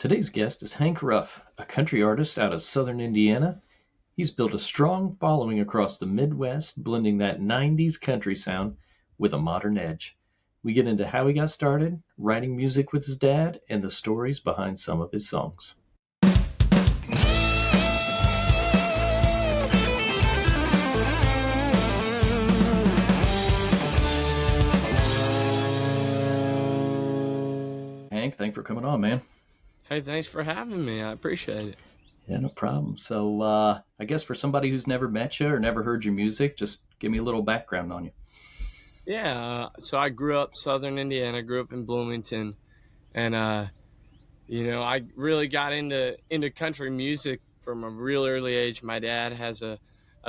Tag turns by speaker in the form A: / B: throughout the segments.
A: Today's guest is Hank Ruff, a country artist out of southern Indiana. He's built a strong following across the Midwest, blending that 90s country sound with a modern edge. We get into how he got started, writing music with his dad, and the stories behind some of his songs. Hank, thanks for coming on, man.
B: Hey, thanks for having me. I appreciate it.
A: Yeah, no problem. So, I guess for somebody who's never met you or never heard your music, just give me a little background on you.
B: So I grew up Southern Indiana, grew up in Bloomington, and I really got into country music from a real early age. My dad has a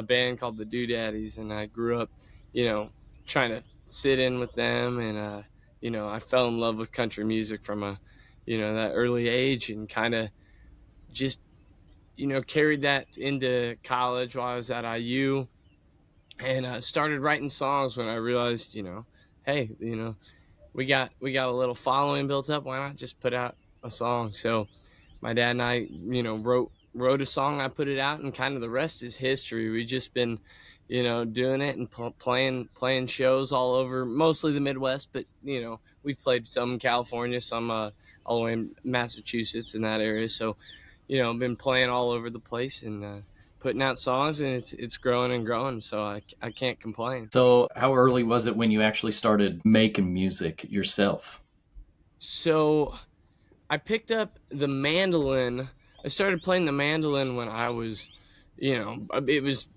B: band called the Daddies, and I grew up, you know, trying to sit in with them, and I fell in love with country music from that early age, and kind of just carried that into college while I was at IU, and started writing songs when I realized, hey, we got a little following built up. Why not just put out a song? So my dad and I, wrote a song. I put it out, and kind of the rest is history. We just been, doing it and playing shows all over, mostly the Midwest, but we've played some in California, some all the way in Massachusetts, in that area. So been playing all over the place, and putting out songs, and it's growing and growing. So I can't complain.
A: So, how early was it when you actually started making music yourself?
B: So I picked up the mandolin. I started playing the mandolin when I was, it was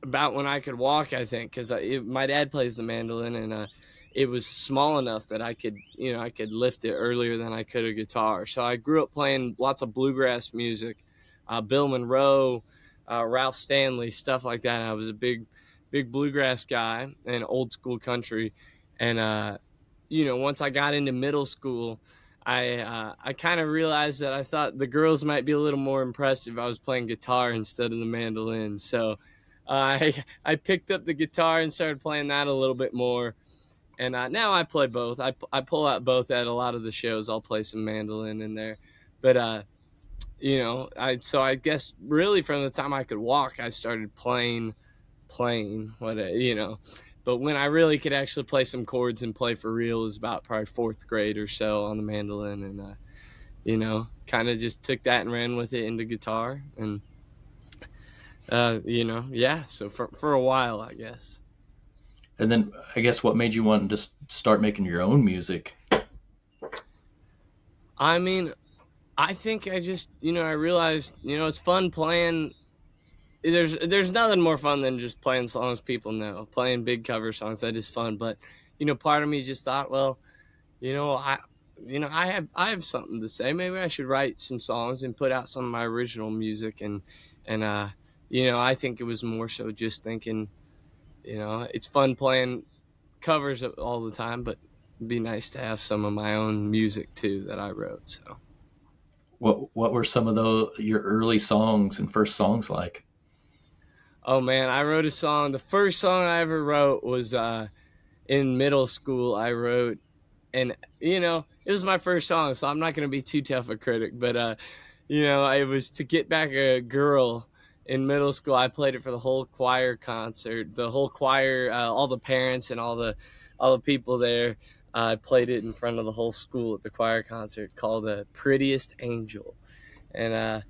B: about when I could walk, I think, because my dad plays the mandolin, and it was small enough that I could lift it earlier than I could a guitar. So I grew up playing lots of bluegrass music, Bill Monroe, Ralph Stanley, stuff like that. I was a big bluegrass guy and old school country, and once I got into middle school, I kind of realized that I thought the girls might be a little more impressed if I was playing guitar instead of the mandolin. So I picked up the guitar and started playing that a little bit more. And now I play both. I pull out both at a lot of the shows. I'll play some mandolin in there. But, I guess really from the time I could walk, I started playing, But when I really could actually play some chords and play for real was about probably fourth grade or so on the mandolin. And, kind of just took that and ran with it into guitar. And, so for a while, I guess.
A: And then, I guess, what made you want to start making your own music?
B: I mean, I think I just, I realized, it's fun playing. There's nothing more fun than just playing songs people know. Playing big cover songs, that is fun. But, part of me just thought, well, I have something to say. Maybe I should write some songs and put out some of my original music. And I think it was more so just thinking, it's fun playing covers all the time, but it'd be nice to have some of my own music too that I wrote. So,
A: What were some of your early songs and first songs like?
B: oh man, I wrote a song. The first song I ever wrote was in middle school. I wrote, and it was my first song, so I'm not going to be too tough a critic. But it was to get back a girl. In middle school, I played it for the whole choir concert. The whole choir, all the parents and all the people there. I played it in front of the whole school at the choir concert, called "The Prettiest Angel," and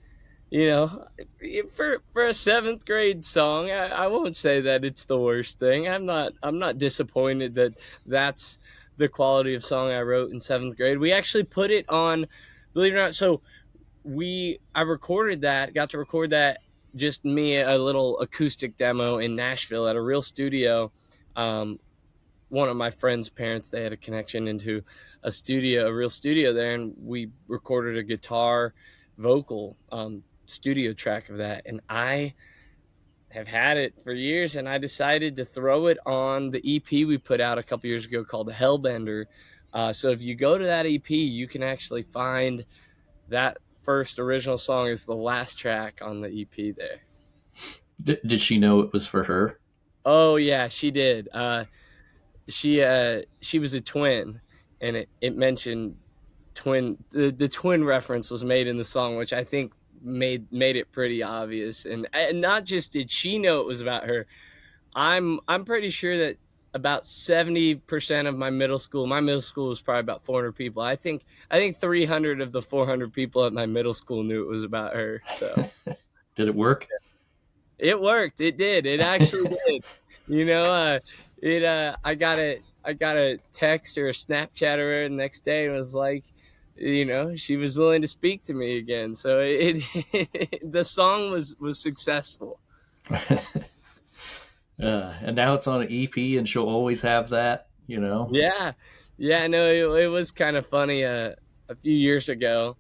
B: for a seventh grade song, I won't say that it's the worst thing. I'm not disappointed that that's the quality of song I wrote in seventh grade. We actually put it on, believe it or not. So I recorded that, got to record that. Just me, a little acoustic demo in Nashville at a real studio. One of my friend's parents, they had a connection into a real studio there, and we recorded a guitar vocal studio track of that. And I have had it for years, and I decided to throw it on the EP we put out a couple years ago called the Hellbender. So if you go to that EP, you can actually find that first original song is the last track on the EP there.
A: Did she know it was for her?
B: Oh yeah, she did. She was a twin, and it mentioned the twin reference was made in the song, which I think made it pretty obvious. And not just did she know it was about her, I'm pretty sure that about 70% of my middle school was probably about 400 people. I think 300 of the 400 people at my middle school knew it was about her. So
A: Did it work?
B: it worked. It did. It actually did. You know, it I got a text or a Snapchat or her the next day and was like, she was willing to speak to me again. So the song was successful.
A: And now it's on an EP, and she'll always have that, you know.
B: Yeah. Yeah, no, it was kind of funny a few years ago.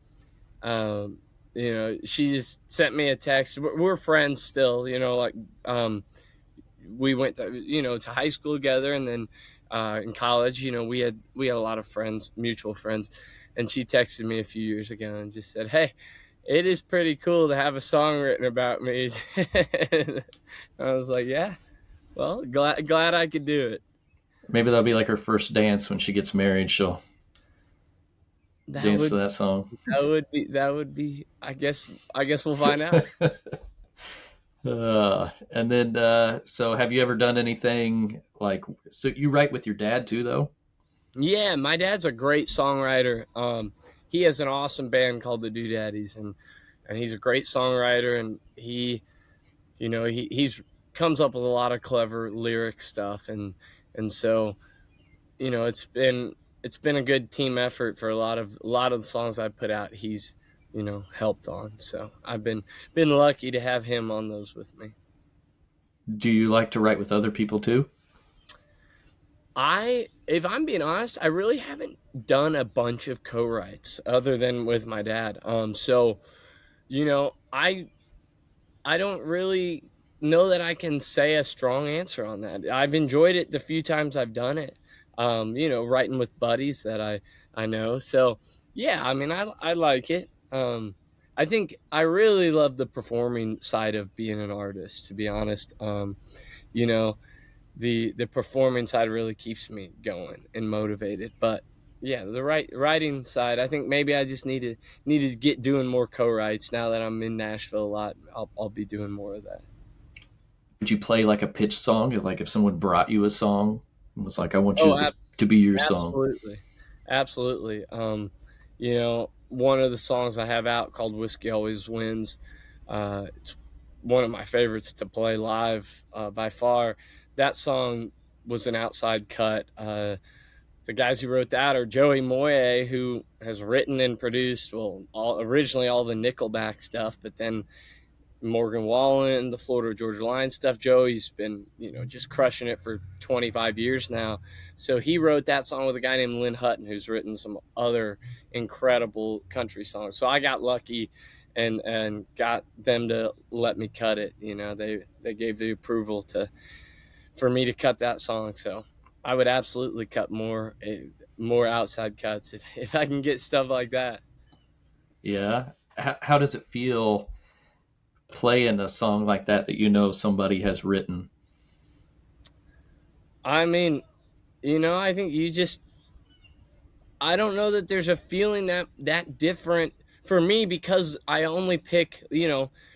B: Um, she just sent me a text. We're friends still, like we went to high school together, and then in college, we had a lot of friends, mutual friends, and she texted me a few years ago and just said, "Hey, it is pretty cool to have a song written about me." I was like, "Yeah, well, glad I could do it."
A: Maybe that'll be like her first dance when she gets married. She'll
B: That
A: dance
B: would
A: to that song.
B: that would be. I guess we'll find out.
A: And then, so have you ever done anything like, so you write with your dad too, though?
B: Yeah, my dad's a great songwriter. He has an awesome band called the Doodaddies, and he's a great songwriter, and he's comes up with a lot of clever lyric stuff, and so it's been a good team effort for a lot of the songs I put out. He's helped on, so I've been lucky to have him on those with me.
A: Do you like to write with other people too?
B: If I'm being honest, I really haven't done a bunch of co-writes other than with my dad. So I don't really know that I can say a strong answer on that. I've enjoyed it the few times I've done it. Writing with buddies that I know. So yeah, I mean, I like it. I think I really love the performing side of being an artist, to be honest. You know, the performing side really keeps me going and motivated. But yeah, the writing side, I think maybe I just need to get doing more co-writes now that I'm in Nashville a lot. I'll be doing more of that.
A: Would you play like a pitch song? Like if someone brought you a song and was like, I want you
B: Oh,
A: to this to be your song.
B: absolutely, absolutely. One of the songs I have out called "Whiskey Always Wins." It's one of my favorites to play live by far. That song was an outside cut. The guys who wrote that are Joey Moye, who has written and produced, well, originally all the Nickelback stuff, but then Morgan Wallen, the Florida Georgia Line stuff. Joey's been, just crushing it for 25 years now. So he wrote that song with a guy named Lynn Hutton, who's written some other incredible country songs. So I got lucky and got them to let me cut it. They gave the approval for me to cut that song. So I would absolutely cut more outside cuts if I can get stuff like that.
A: Yeah. How does it feel playing a song like that you know somebody has written?
B: I mean, I think I don't know that there's a feeling that different for me, because I only pick,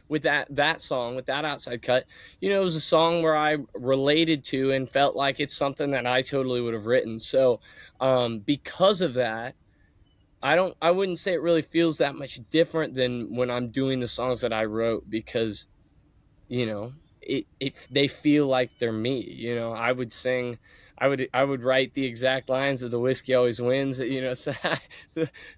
B: with that song, with that outside cut, it was a song where I related to and felt like it's something that I totally would have written. So, because of that, I wouldn't say it really feels that much different than when I'm doing the songs that I wrote, because you know they feel like they're me. I would sing, I would write the exact lines of "The Whiskey Always Wins." So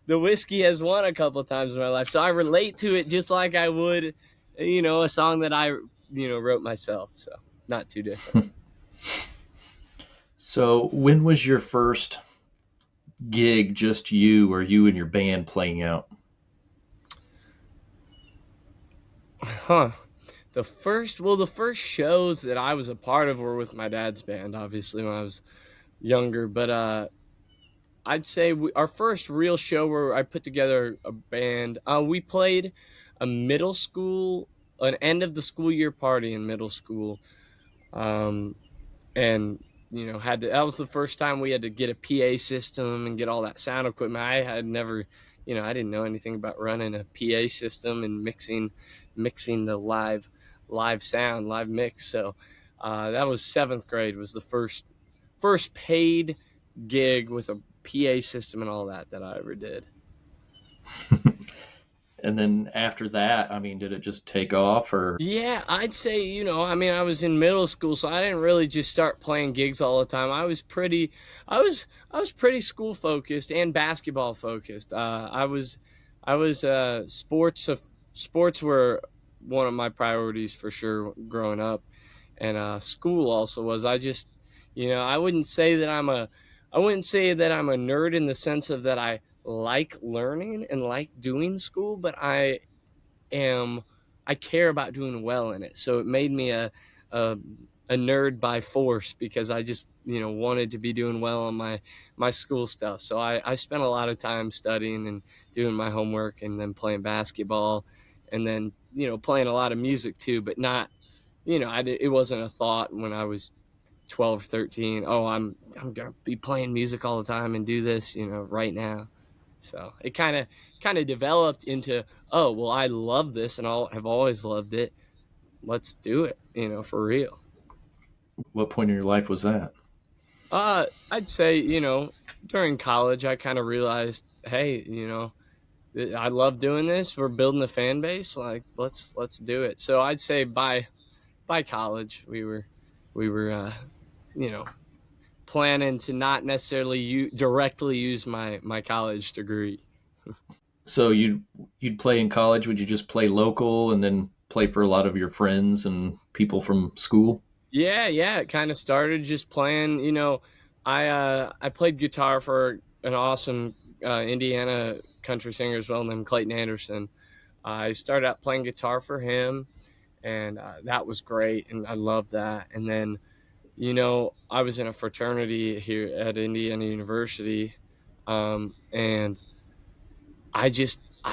B: the whiskey has won a couple of times in my life, so I relate to it just like I would a song that I wrote myself. So not too different.
A: So when was your first gig, just you or you and your band playing out?
B: Huh. The first shows that I was a part of were with my dad's band, obviously, when I was younger. But I'd say our first real show where I put together a band, we played a middle school, an end of the school year party in middle school. And that was the first time we had to get a PA system and get all that sound equipment. I had never, I didn't know anything about running a PA system and mixing the live sound, live mix. So that was seventh grade, was the first paid gig with a PA system and all that I ever did.
A: And then after that, I mean, did it just take off or?
B: Yeah, I'd say, I was in middle school, so I didn't really just start playing gigs all the time. I was pretty school focused and basketball focused. Sports were one of my priorities for sure growing up, and school also was. I wouldn't say that I'm a nerd in the sense of that I like learning and like doing school, but am I care about doing well in it. So it made me a, a nerd by force because I just wanted to be doing well on my school stuff. So I spent a lot of time studying and doing my homework and then playing basketball and then playing a lot of music too, but not it wasn't a thought when I was 12 or 13. Oh, I'm gonna be playing music all the time and do this right now. So it kind of developed into, oh, well, I love this and have always loved it. Let's do it, for real.
A: What point in your life was that?
B: I'd say, during college, I kind of realized, hey, I love doing this. We're building a fan base. Like, let's do it. So I'd say by college, we were you know, planning to not necessarily directly use my college degree.
A: So you'd play in college, would you just play local and then play for a lot of your friends and people from school?
B: Yeah. It kind of started just playing. I played guitar for an awesome Indiana country singer as well named Clayton Anderson. I started out playing guitar for him, and that was great, and I loved that. And then, I was in a fraternity here at Indiana University, and I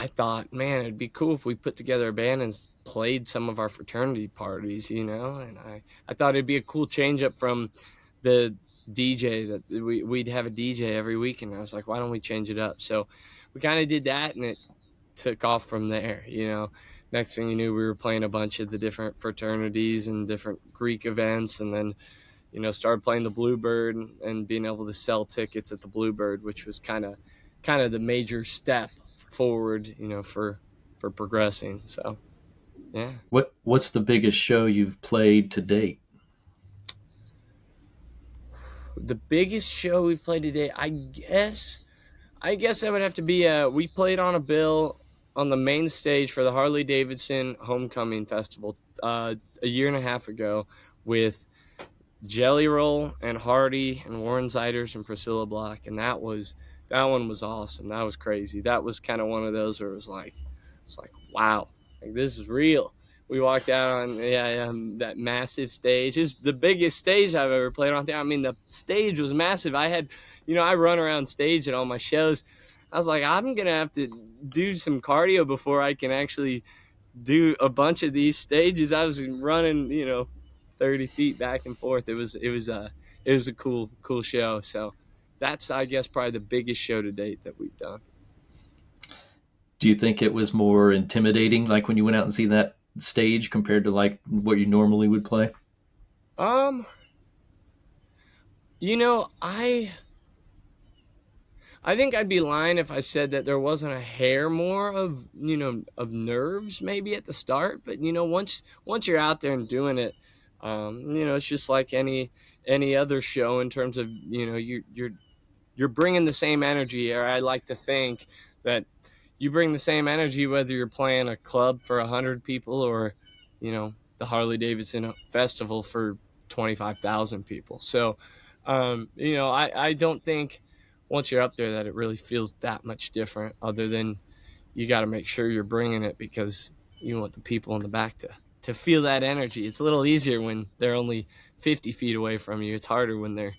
B: thought, man, it'd be cool if we put together a band and played some of our fraternity parties, and I thought it'd be a cool change up from the DJ that we'd have a DJ every week. And I was like, why don't we change it up? So we kind of did that, and it took off from there. Next thing you knew, we were playing a bunch of the different fraternities and different Greek events, and then started playing the Bluebird and being able to sell tickets at the Bluebird, which was kind of the major step forward, for progressing. So, yeah.
A: What's the biggest show you've played to date?
B: The biggest show we've played today, I guess that would have to be we played on a bill on the main stage for the Harley Davidson Homecoming Festival a year and a half ago with Jelly Roll and Hardy and Warren Ziders and Priscilla Block, and that one was awesome. That was crazy. That was kind of one of those where it's like wow, like this is real. We walked out on that massive stage. It's the biggest stage I've ever played on. I mean, the stage was massive. I run around stage at all my shows. I was like, I'm gonna have to do some cardio before I can actually do a bunch of these stages. I was running, 30 feet back and forth. It was a cool show. So that's, I guess, probably the biggest show to date that we've done.
A: Do you think it was more intimidating, like when you went out and see that stage compared to like what you normally would play?
B: Um, you know, I think I'd be lying if I said that there wasn't a hair more of nerves maybe at the start, but once you're out there and doing it, it's just like any other show in terms of you're bringing the same energy. Or I like to think that you bring the same energy whether you're playing a club for 100 people or the Harley Davidson Festival for 25,000 people. So I don't think once you're up there that it really feels that much different, other than you got to make sure you're bringing it because you want the people in the back to feel that energy. It's a little easier when they're only 50 feet away from you. It's harder when they're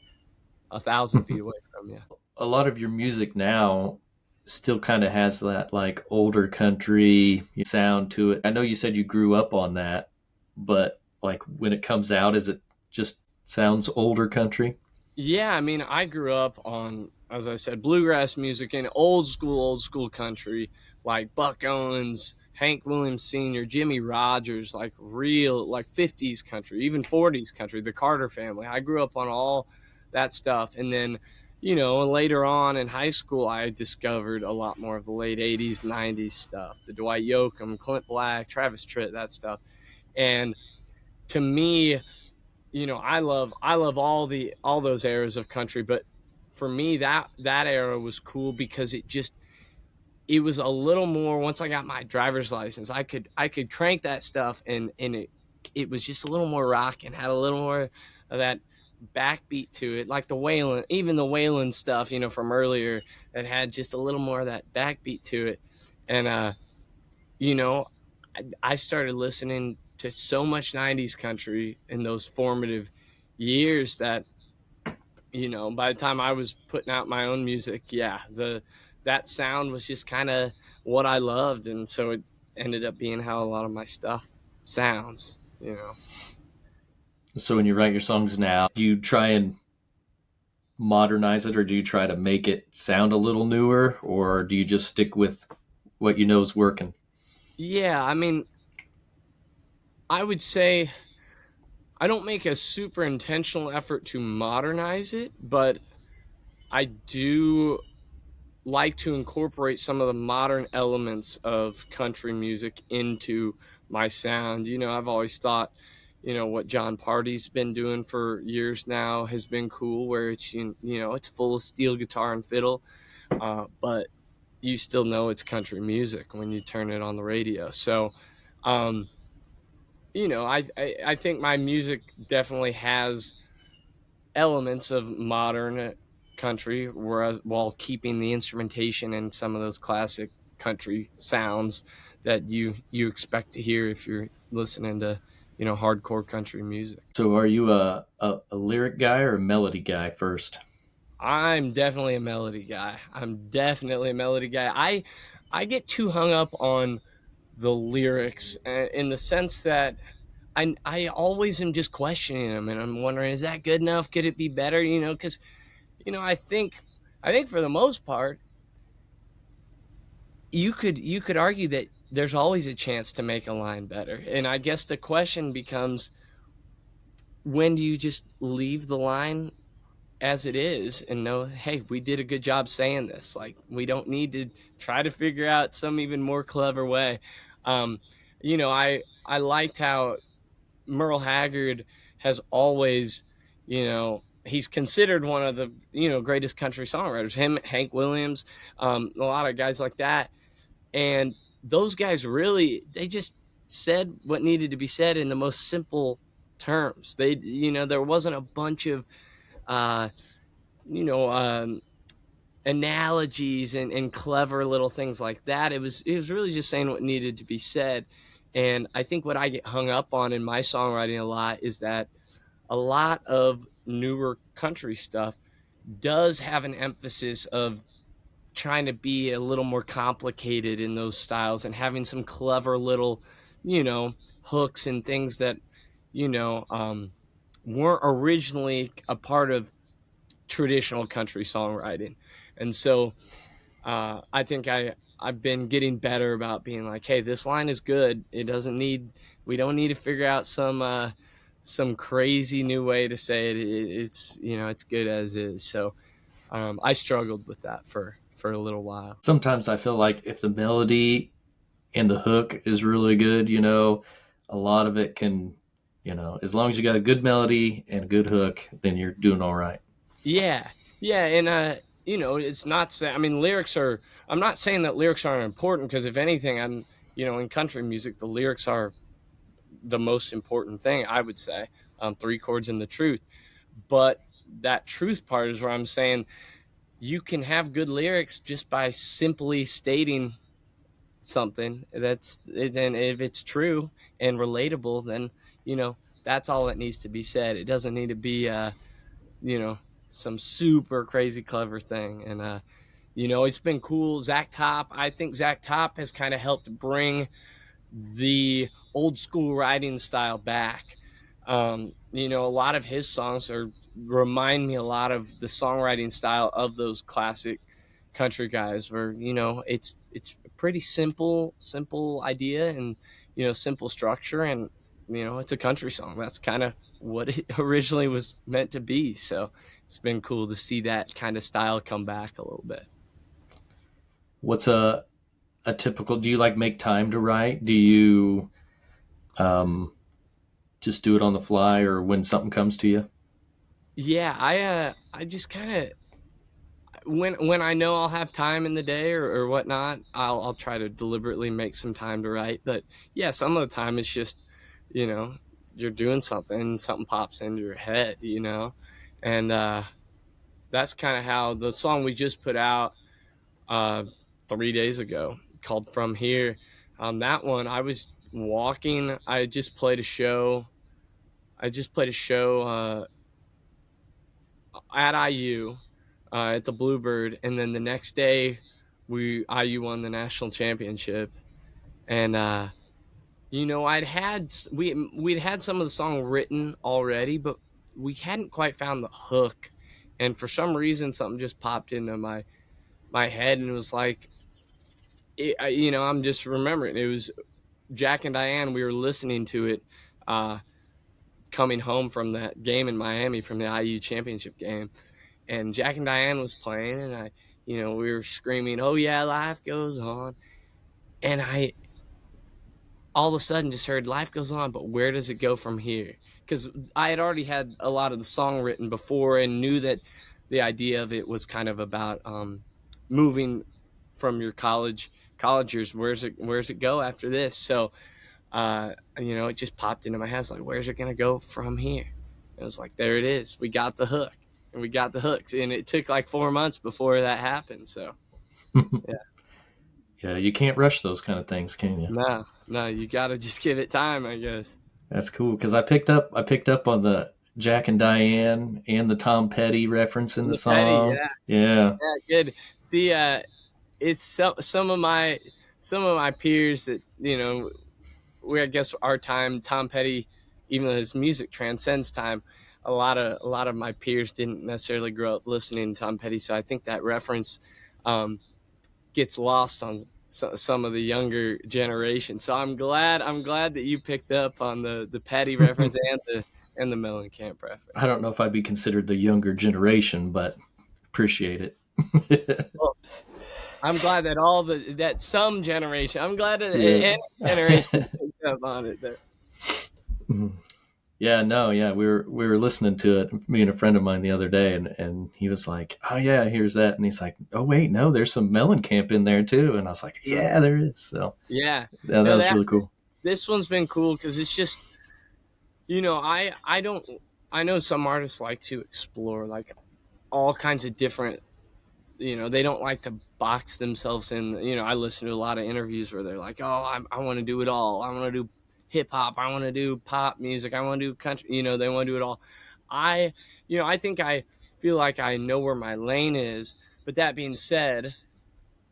B: 1,000 feet away from you.
A: A lot of your music now still kind of has that like older country sound to it. I know you said you grew up on that, but like when it comes out, is it just sounds older country?
B: Yeah, I mean, I grew up on, as I said, bluegrass music and old school country, like Buck Owens, Hank Williams Sr., Jimmy Rogers, like real, like 50s country, even 40s country, the Carter family. I grew up on all that stuff. And then, later on in high school, I discovered a lot more of the late 80s, 90s stuff, the Dwight Yoakam, Clint Black, Travis Tritt, that stuff. And to me, I love all those eras of country, but for me that era was cool because it was a little more. Once I got my driver's license, I could crank that stuff, and it was just a little more rock and had a little more of that backbeat to it, like the Waylon, even the Waylon stuff, from earlier, that had just a little more of that backbeat to it. And you know I started listening to so much 90s country in those formative years that, by the time I was putting out my own music, yeah, the that sound was just kind of what I loved, and so it ended up being how a lot of my stuff sounds.
A: So when you write your songs now, do you try and modernize it, or do you try to make it sound a little newer, or do you just stick with what you know is working?
B: Yeah, I mean, I would say I don't make a super intentional effort to modernize it, but I do like to incorporate some of the modern elements of country music into my sound. I've always thought, what John Party's been doing for years now has been cool, where it's full of steel guitar and fiddle, but you still know it's country music when you turn it on the radio. So, um, I think my music definitely has elements of modern country, whereas while keeping the instrumentation and some of those classic country sounds that you expect to hear if you're listening to hardcore country music.
A: So are you a lyric guy or a melody guy first?
B: I'm definitely a melody guy. I'm definitely a melody guy. I get too hung up on the lyrics, in the sense that I always am just questioning them, and I'm wondering, is that good enough? Could it be better? Because I think for the most part, you could argue that there's always a chance to make a line better. And I guess the question becomes, when do you just leave the line as it is and know, hey, we did a good job saying this. Like, we don't need to try to figure out some even more clever way. Um, I liked how Merle Haggard has always, he's considered one of the greatest country songwriters. Him, Hank Williams, a lot of guys like that, and those guys really, they just said what needed to be said in the most simple terms. There wasn't a bunch of uh, you know analogies and clever little things like that. It was really just saying what needed to be said. And I think what I get hung up on in my songwriting a lot is that a lot of newer country stuff does have an emphasis of trying to be a little more complicated in those styles and having some clever little, hooks and things that, you know, um, weren't originally a part of traditional country songwriting. And so I think I've been getting better about being like, hey, this line is good. We don't need to figure out some crazy new way to say it. It's good as is. So I struggled with that for a little while.
A: Sometimes I feel like if the melody and the hook is really good, a lot of it can, as long as you got a good melody and a good hook, then you're doing all right.
B: Yeah, yeah, and it's not say. I mean, lyrics are. I'm not saying that lyrics aren't important, because if anything, in country music, the lyrics are the most important thing, I would say. Three chords and the truth. But that truth part is where I'm saying you can have good lyrics just by simply stating something. Then if it's true and relatable, then that's all that needs to be said. It doesn't need to be you know some super crazy clever thing. And it's been cool. I think Zach Top has kind of helped bring the old school writing style back, A lot of his songs remind me a lot of the songwriting style of those classic country guys, where it's a pretty simple idea, and simple structure, and it's a country song. That's kind of what it originally was meant to be. So it's been cool to see that kind of style come back a little bit.
A: What's a typical? Do you like make time to write? Do you um, just do it on the fly, or when something comes to you?
B: Yeah, I just kind of, when I know I'll have time in the day, or whatnot, I'll try to deliberately make some time to write. But yeah, some of the time it's just, you know, you're doing something and something pops into your head, and that's kind of how the song we just put out uh, 3 days ago, called "From Here." That one, I was walking. I just played a show. I just played a show at IU, at the Bluebird, and then the next day, IU won the national championship, and we'd had some of the song written already, but we hadn't quite found the hook, and for some reason, something just popped into my head, and it was like, I'm just remembering it was Jack and Diane. We were listening to it. Coming home from that game in Miami, from the IU championship game, and Jack and Diane was playing, and we were screaming, "Oh yeah, life goes on," and I all of a sudden just heard "Life goes on," but where does it go from here? Because I had already had a lot of the song written before, and knew that the idea of it was kind of about moving from your college years. Where's it go after this? So it just popped into my head. It's like, where's it gonna go from here? It was like, there it is. We got the hook, and we got the hooks, and it took like 4 months before that happened. So yeah,
A: Yeah, you can't rush those kind of things, can you?
B: no, you gotta just give it time, I guess.
A: That's cool because I picked up on the Jack and Diane and the Tom Petty reference in
B: And
A: the
B: the Petty,
A: song.
B: yeah,
A: Yeah.
B: yeah, good. See, it's some of my peers that I guess our time, Tom Petty, even though his music transcends time, a lot of my peers didn't necessarily grow up listening to Tom Petty, so I think that reference um, gets lost on some of the younger generation. So I'm glad that you picked up on the Petty reference, and the Mellencamp
A: I
B: reference.
A: don't know if I'd be considered the younger generation, but appreciate it.
B: Well, I'm glad that some generation. I'm glad that
A: Yeah.
B: any generation picked up on it. There.
A: Yeah, no, yeah, we were listening to it, me and a friend of mine the other day, and he was like, "Oh yeah, here's that," and he's like, "Oh wait, no, there's some Mellencamp in there too," and I was like, "Yeah, there is." So
B: Yeah.
A: yeah, that
B: No,
A: was really cool.
B: this one's been cool because it's just, I don't, I know some artists like to explore like all kinds of different, they don't like to box themselves in. I listen to a lot of interviews where they're like, "Oh, I want to do it all. I want to do hip hop. I want to do pop music. I want to do country." They want to do it all. I think I feel like I know where my lane is. But that being said,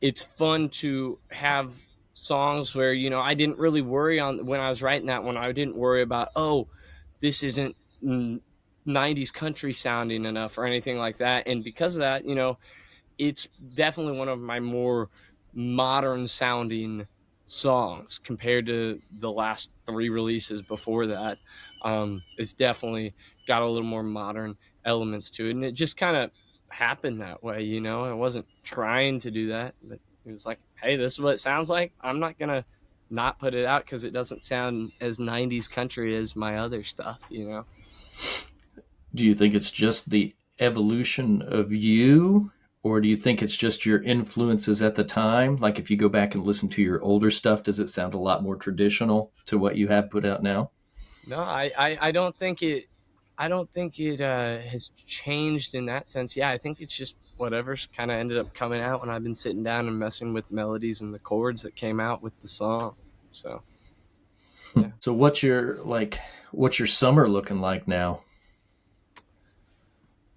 B: it's fun to have songs where I didn't really worry on when I was writing that one. I didn't worry about, oh, this isn't 90s country sounding enough or anything like that. And because of that, it's definitely one of my more modern sounding songs compared to the last three releases before that. It's definitely got a little more modern elements to it, and it just kind of happened that way. I wasn't trying to do that, but it was like, hey, this is what it sounds like. I'm not gonna not put it out because it doesn't sound as 90s country as my other stuff.
A: Do you think it's just the evolution of you, or do you think it's just your influences at the time? Like if you go back and listen to your older stuff, does it sound a lot more traditional to what you have put out now?
B: No, I don't think it. I don't think it has changed in that sense. Yeah, I think it's just whatever's kind of ended up coming out when I've been sitting down and messing with melodies and the chords that came out with the song. So yeah,
A: So what's your summer looking like now?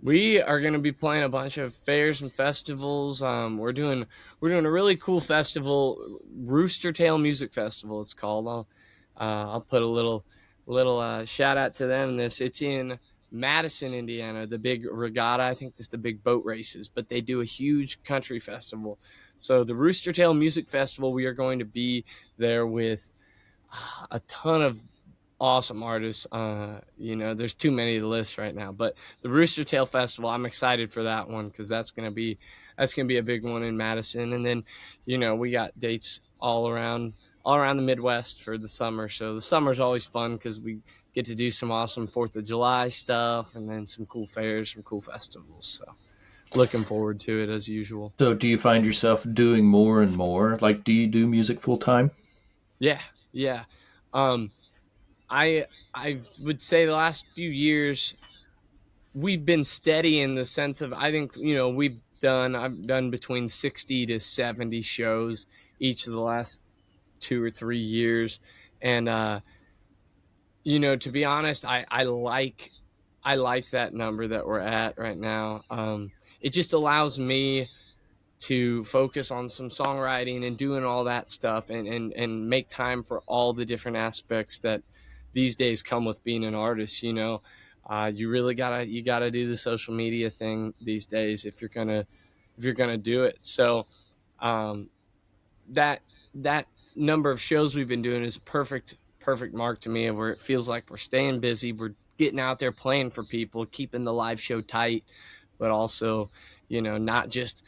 B: we are going to be playing a bunch of fairs and festivals. We're doing a really cool festival, Rooster Tail Music Festival. It's called. I'll put a little little shout out to them. It's in Madison, Indiana, the big regatta. I think this is the big boat races, but they do a huge country festival. So the Rooster Tail Music Festival, we are going to be there with a ton of awesome artists. There's too many to list right now, but the Rooster Tail Festival, I'm excited for that one because that's gonna be a big one in Madison. And then, we got dates all around the Midwest for the summer. So the summer's always fun because we get to do some awesome Fourth of July stuff and then some cool fairs, some cool festivals. So looking forward to it as usual.
A: So, do you find yourself doing more and more? Like, do you do music full time?
B: Yeah, yeah. Um, I would say the last few years we've been steady in the sense of I think I've done between 60 to 70 shows each of the last 2 or 3 years. And to be honest, I like that number that we're at right now. It just allows me to focus on some songwriting and doing all that stuff, and make time for all the different aspects that these days come with being an artist. You really gotta do the social media thing these days if you're gonna do it. So um, that that number of shows we've been doing is a perfect mark to me of where it feels like we're staying busy, we're getting out there playing for people, keeping the live show tight, but also not just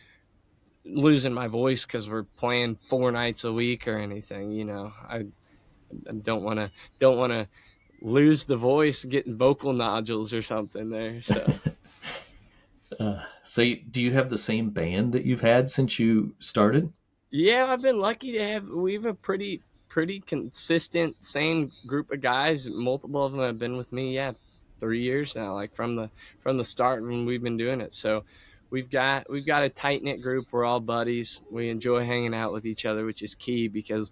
B: losing my voice because we're playing 4 nights a week or anything. I don't want to lose the voice, getting vocal nodules or something there. So
A: So, do you have the same band that you've had since you started?
B: yeah, I've been lucky to have. We have a pretty consistent same group of guys. Multiple of them have been with me. Yeah, 3 years now. Like from the start when we've been doing it. So we've got a tight knit group. We're all buddies. We enjoy hanging out with each other, which is key because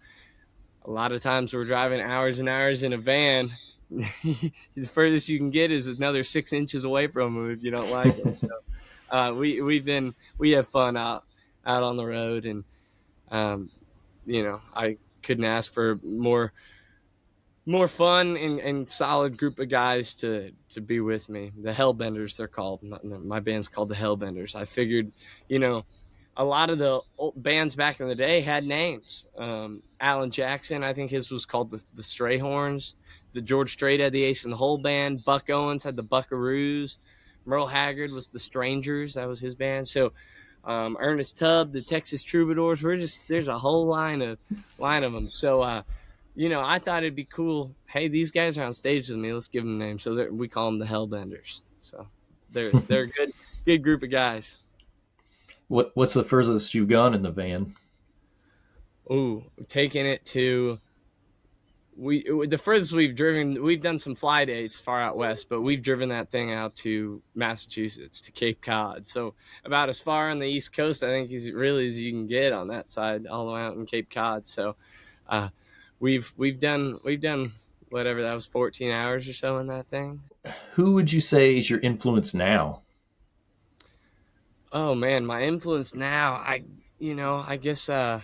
B: a lot of times we're driving hours and hours in a van. The furthest you can get is another 6 inches away from them if you don't like them. So we have fun out on the road, and um, I couldn't ask for more fun and solid group of guys to be with me. The Hellbenders, they're called. My band's called the Hellbenders. I figured, you know, a lot of the old bands back in the day had names. Alan Jackson, I think his was called the Strayhorns. The George Strait had the Ace in the Hole band. Buck Owens had the Buckaroos. Merle Haggard was the Strangers. That was his band. So Ernest Tubb, the Texas Troubadours. There's a whole line of them. So I thought it'd be cool. Hey, these guys are on stage with me. Let's give them names. So we call them the Hellbenders. So they're a good group of guys.
A: What's the furthest you've gone in the van?
B: Ooh, taking it to the furthest we've driven. We've done some fly dates far out west, but we've driven that thing out to Massachusetts, to Cape Cod. So about as far on the East Coast, I think, as you can get on that side, all the way out in Cape Cod. So uh, we've done whatever that was, 14 hours or so in that thing.
A: Who would you say is your influence now?
B: Oh man, my influence now. I guess I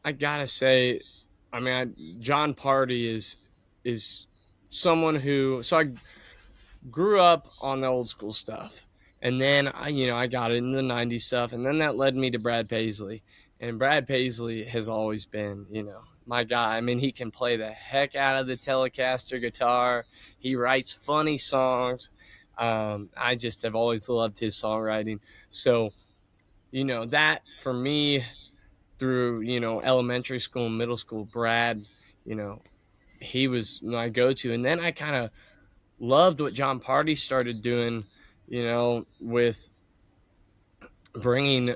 B: I gotta say, I mean, John Party is someone who. So I grew up on the old school stuff, and then I got into the '90s stuff, and then that led me to Brad Paisley, and Brad Paisley has always been my guy. I mean, he can play the heck out of the Telecaster guitar. He writes funny songs. I just have always loved his songwriting. So that for me through elementary school and middle school, Brad, you know he was my go-to. And then I kind of loved what John Party started doing, with bringing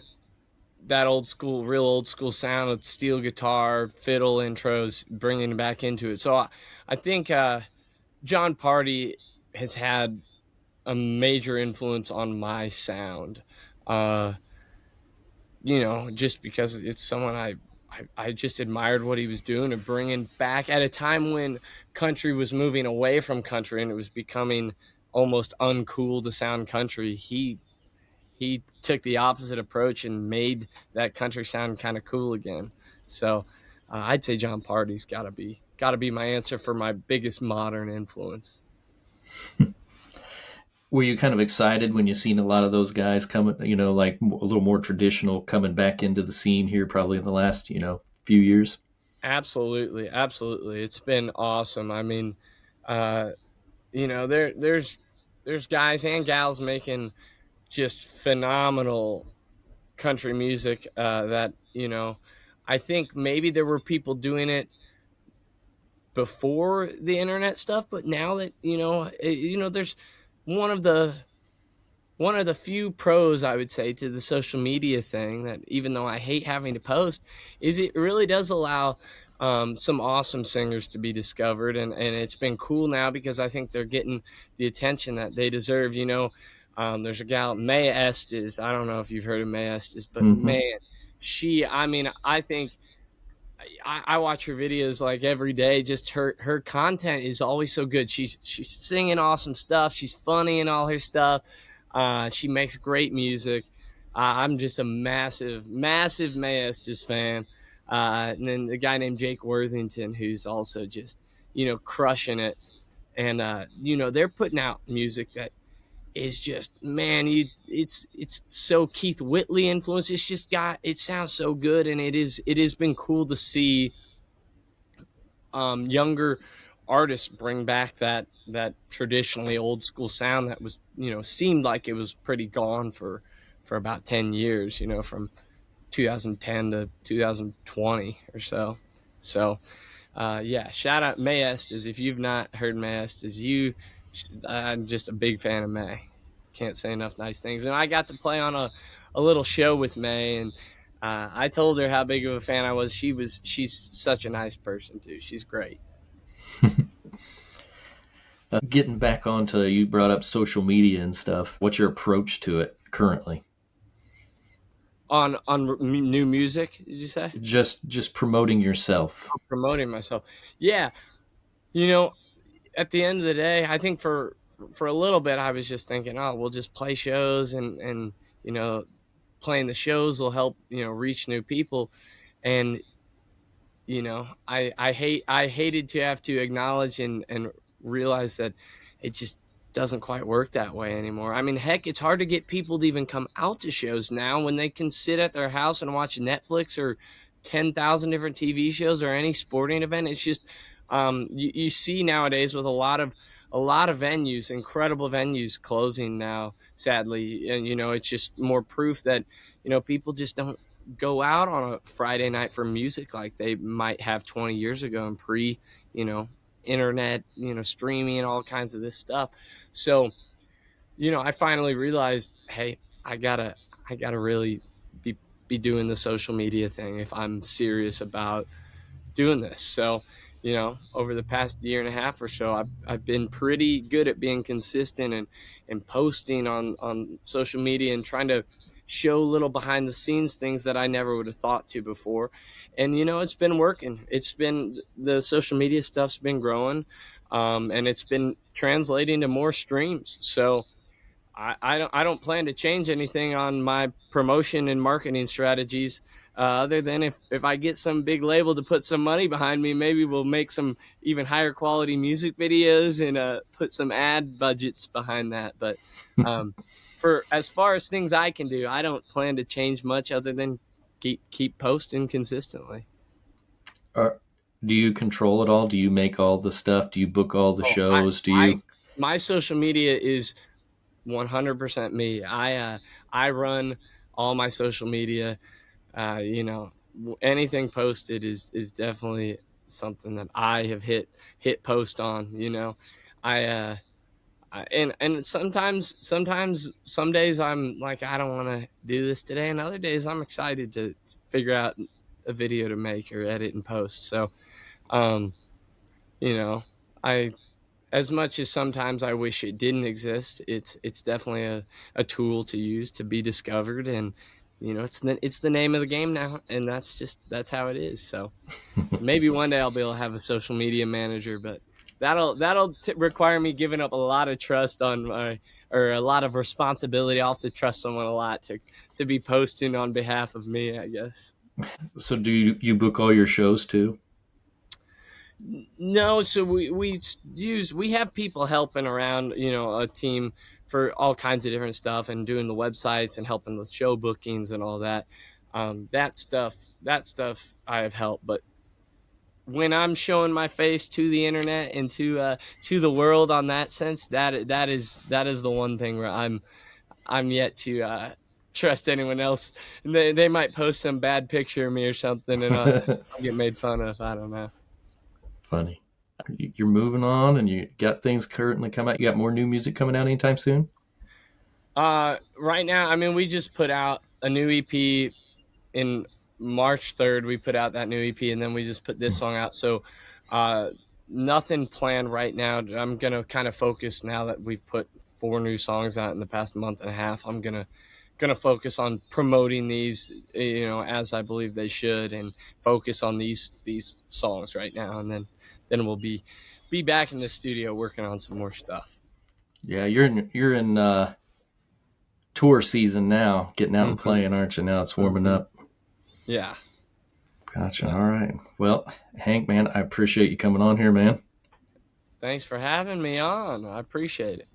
B: that real old school sound with steel guitar, fiddle intros, bringing it back into it. So I think John Party has had a major influence on my sound. Uh, just because it's someone I just admired what he was doing and bringing back at a time when country was moving away from country and it was becoming almost uncool to sound country. He took the opposite approach and made that country sound kind of cool again. So I'd say John Party's got to be got to be my answer for my biggest modern influence.
A: Were you kind of excited when you seen a lot of those guys coming, like a little more traditional coming back into the scene here probably in the last, few years?
B: Absolutely, absolutely. It's been awesome. I mean, uh, there's guys and gals making just phenomenal country music that I think maybe there were people doing it before the internet stuff, but now that there's one of the one of the few pros I would say to the social media thing, that even though I hate having to post, is it really does allow some awesome singers to be discovered, and it's been cool now because I think they're getting the attention that they deserve. There's a gal, May Estes. I don't know if you've heard of May Estes, but
A: Hmm.
B: man, I mean, I think I watch her videos like every day. Just her content is always so good. She's singing awesome stuff. She's funny in all her stuff. She makes great music. I'm just a massive Maestas fan. And then the guy named Jake Worthington, who's also just crushing it. And they're putting out music that is just, man, it's so Keith Whitley influence. It's just it sounds so good, and it has been cool to see younger artists bring back that traditionally old school sound that was seemed like it was pretty gone for about 10 years, from 2010 to 2020 or so. So yeah, shout out May Estes. If you've not heard May Estes, I'm just a big fan of May. Can't say enough nice things. And I got to play on a little show with May, and I told her how big of a fan I was. She's such a nice person too. She's great.
A: Getting back onto, you brought up social media and stuff. What's your approach to it currently?
B: On new music, did you say?
A: Just promoting yourself.
B: Promoting myself. Yeah, you know, at the end of the day, I think for a little bit, I was just thinking, oh, we'll just play shows, and playing the shows will help reach new people. And I hated to have to acknowledge and realize that it just doesn't quite work that way anymore. I mean, heck, it's hard to get people to even come out to shows now when they can sit at their house and watch Netflix or 10,000 different TV shows or any sporting event. It's just you see nowadays with a lot of venues, incredible venues closing now, sadly. And it's just more proof that people just don't go out on a Friday night for music like they might have 20 years ago and pre you know internet, streaming and all kinds of this stuff. So I finally realized, hey, I gotta really be doing the social media thing if I'm serious about doing this. So, over the past year and a half or so, I've been pretty good at being consistent and posting on social media and trying to show little behind the scenes things that I never would have thought to before. And, it's been working. The social media stuff's been growing, and it's been translating to more streams. So, I don't plan to change anything on my promotion and marketing strategies, other than if I get some big label to put some money behind me, maybe we'll make some even higher quality music videos and put some ad budgets behind that. But um, for as far as things I can do, I don't plan to change much other than keep posting consistently.
A: Or do you control it all? Do you make all the stuff? Do you book all the
B: Oh, I
A: shows? Do
B: my
A: you?
B: my social media is 100% me. I run all my social media. Anything posted is definitely something that I have hit post on. I and sometimes some days I'm like, I don't want to do this today, and other days I'm excited to figure out a video to make or edit and post. So, um, you know, I as much as sometimes I wish it didn't exist, it's definitely a tool to use to be discovered, and it's the name of the game now, and that's how it is. So maybe one day I'll be able to have a social media manager, but that'll require me giving up a lot of trust on my or a lot of responsibility. I'll have to trust someone a lot to be posting on behalf of me, I guess.
A: So do you book all your shows too?
B: No, so we have people helping around, a team for all kinds of different stuff and doing the websites and helping with show bookings and all that. That stuff I have helped, but when I'm showing my face to the internet and to the world on that sense, that is the one thing where I'm yet to trust anyone else. They might post some bad picture of me or something, and I'll get made fun of. I don't know.
A: Funny. You're moving on, and you got things currently coming out. You got more new music coming out anytime soon?
B: Right now, I mean, we just put out a new EP in March 3rd. We put out that new EP, and then we just put this song out. So, uh, nothing planned right now. I'm gonna kind of focus now that we've put 4 new songs out in the past month and a half. I'm gonna focus on promoting these, as I believe they should, and focus on these songs right now, and then we'll be back in the studio working on some more stuff.
A: Yeah, you're in tour season now, getting out and
B: Hmm.
A: playing, aren't you? Now it's warming
B: Hmm.
A: up.
B: Yeah.
A: Gotcha. All
B: Yes.
A: right. Well, Hank, man, I appreciate you coming on here, man.
B: Thanks for having me on. I appreciate it.